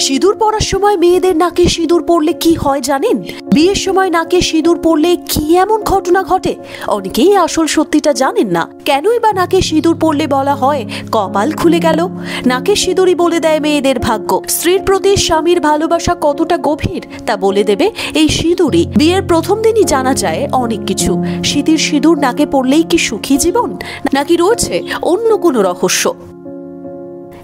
সিঁদুর পরার সময় মেয়েদের নাকে সিঁদুর পড়লে কি হয় জানেন? বিয়ের সময় নাকে সিঁদুর পড়লে কি এমন ঘটনা ঘটে? অনেকেই আসল সত্যিটা জানেন না। কেনই বা নাকে সিঁদুর পড়লে বলা হয় কপাল খুলে গেল? নাকে সিঁদুরই বলে দেয় মেয়েদের ভাগ্য। স্ত্রীর প্রতি স্বামীর ভালোবাসা কতটা গভীর তা বলে দেবে এই সিঁদুরই। বিয়ের প্রথম দিনই জানা যায় অনেক কিছু। শীতের সিঁদুর নাকে পড়লেই কি সুখী জীবন, নাকি রয়েছে অন্য কোনো রহস্য?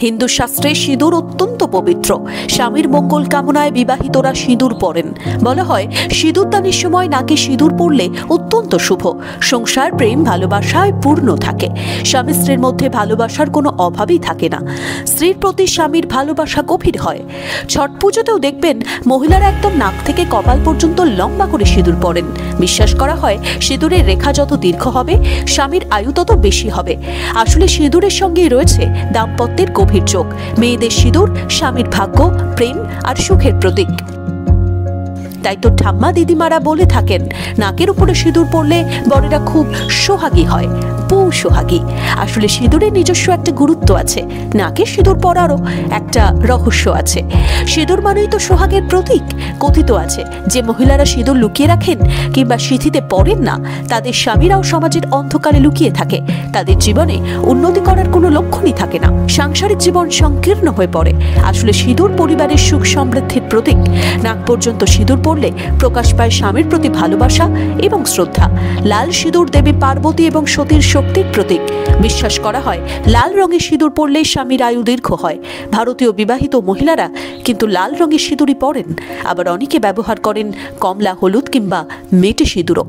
হিন্দু শাস্ত্রে সিঁদুর অত্যন্ত পবিত্র। স্বামীর মঙ্গল কামনায় বিবাহিতরা সিঁদুর পরেন। বলা হয় সিঁদুরদানের সময় নাকে সিঁদুর পড়লে অত্যন্ত শুভ। সংসার প্রেম ভালোবাসায় পূর্ণ থাকে। স্বামী স্ত্রীর মধ্যে ভালোবাসার কোনো অভাবই থাকে না। স্ত্রীর প্রতি স্বামীর ভালোবাসা গভীর হয়। ছট পুজোতেও দেখবেন মহিলারা একদম নাক থেকে কপাল পর্যন্ত লম্বা করে সিঁদুর পরেন। বিশ্বাস করা হয় সিঁদুরের রেখা যত দীর্ঘ হবে স্বামীর আয়ু তত বেশি হবে। আসলে সিঁদুরের সঙ্গেই রয়েছে দাম্পত্যের গভীর যোগ। মেয়েদের সিঁদুর স্বামীর ভাগ্য, প্রেম আর সুখের প্রতীক। তাই তো ঠাম্মা দিদিমারা বলে থাকেন নাকের উপরে সিঁদুর পড়লে বরেরা খুব সোহাগী হয়, বউ সোহাগী। আসলে সিঁদুরের নিজস্ব একটা গুরুত্ব আছে। নাকে সিঁদুর পরারও একটা রহস্য আছে। সিঁদুর মানেই তো সোহাগের প্রতীক। কথিত আছে যে মহিলারা সিঁদুর লুকিয়ে রাখেন কিংবা সিঁথিতে পড়েন না, তাদের স্বামীরাও সমাজের অন্ধকারে লুকিয়ে থাকে। তাদের জীবনে উন্নতি করার কোনো লক্ষণই থাকে না। সাংসারিক জীবন সংকীর্ণ হয়ে পড়ে। আসলে সিঁদুর পরিবারের সুখ সমৃদ্ধির প্রতীক। নাক পর্যন্ত সিঁদুর পড়লে প্রকাশ পায় স্বামীর প্রতি ভালোবাসা এবং শ্রদ্ধা। লাল সিঁদুর দেবী পার্বতী এবং সতীর শক্তির প্রতীক। বিশ্বাস করা হয় লাল রঙের সিঁদুর পড়লে স্বামীর আয়ু দীর্ঘ হয়। ভারতীয় বিবাহিত মহিলারা কিন্তু লাল রঙের সিঁদুরই পরেন। আবার অনেকে ব্যবহার করেন কমলা, হলুদ কিংবা মেটে সিঁদুরও।